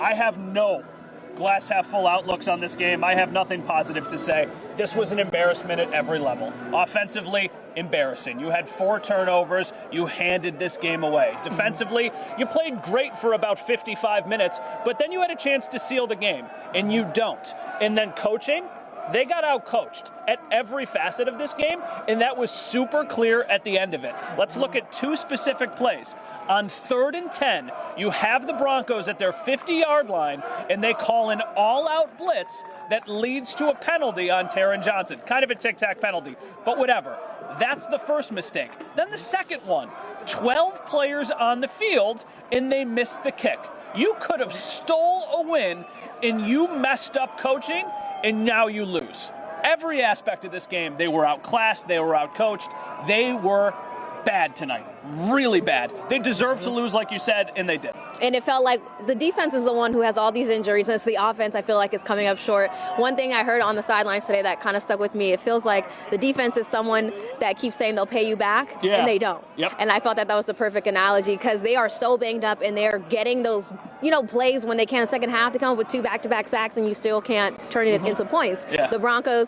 I have no glass half full outlooks on this game. I have nothing positive to say. This was an embarrassment at every level. Offensively, embarrassing. You had 4 turnovers. You handed this game away. Defensively, you played great for about 55 minutes, but then you had a chance to seal the game, and you don't. And then coaching, they got out-coached at every facet of this game, and that was super clear at the end of it. Let's look at 2 specific plays. On 3rd and 10, you have the Broncos at their 50-yard line, and they call an all-out blitz that leads to a penalty on Taron Johnson. Kind of a tic-tac penalty, but whatever. That's the first mistake. Then the second one, 12 players on the field, and they missed the kick. You could have stole a win, and you messed up coaching, and now you lose. Every aspect of this game, they were outclassed, they were outcoached, they were bad tonight, really bad. They deserved to lose, like you said, and they did. And it felt like the defense is the one who has all these injuries, and it's the offense I feel like is coming up short. One thing I heard on the sidelines today that kind of stuck with me, it feels like the defense is someone that keeps saying they'll pay you back, and they don't. Yep. And I felt that was the perfect analogy because they are so banged up, and they're getting those, plays when they can in the second half to come up with 2 back-to-back sacks, and you still can't turn it into points. Yeah. The Broncos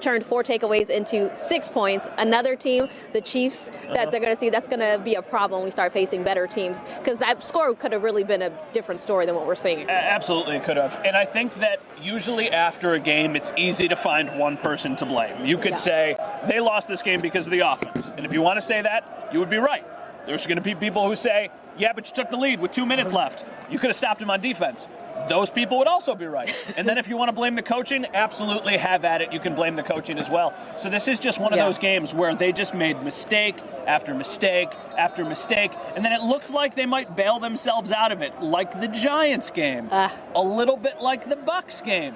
turned 4 takeaways into 6 points. Another team, the Chiefs, that they're going to see, that's going to be a problem when we start facing better teams, because that score could have really been a different story than what we're seeing. Absolutely could have. And I think that usually after a game, it's easy to find one person to blame. You could say, they lost this game because of the offense. And if you want to say that, you would be right. There's going to be people who say, yeah, but you took the lead with 2 minutes left. You could have stopped him on defense. Those people would also be right. And then if you want to blame the coaching, absolutely have at it. You can blame the coaching as well. So this is just one of those games where they just made mistake after mistake after mistake, and then it looks like they might bail themselves out of it, like the Giants game, a little bit like the Bucks game.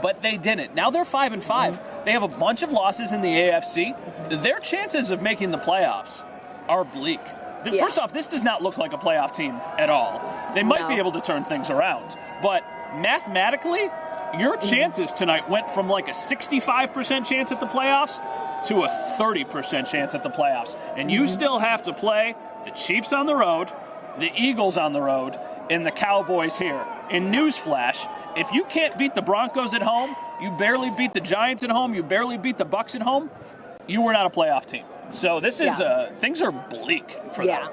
But they didn't. Now they're 5-5. They have a bunch of losses in the AFC. Their chances of making the playoffs are bleak. First off, this does not look like a playoff team at all. They might be able to turn things around, but mathematically, your chances tonight went from like a 65% chance at the playoffs to a 30% chance at the playoffs. And you still have to play the Chiefs on the road, the Eagles on the road, and the Cowboys here. In newsflash, if you can't beat the Broncos at home, you barely beat the Giants at home, you barely beat the Bucks at home, you were not a playoff team. So this is things are bleak for them.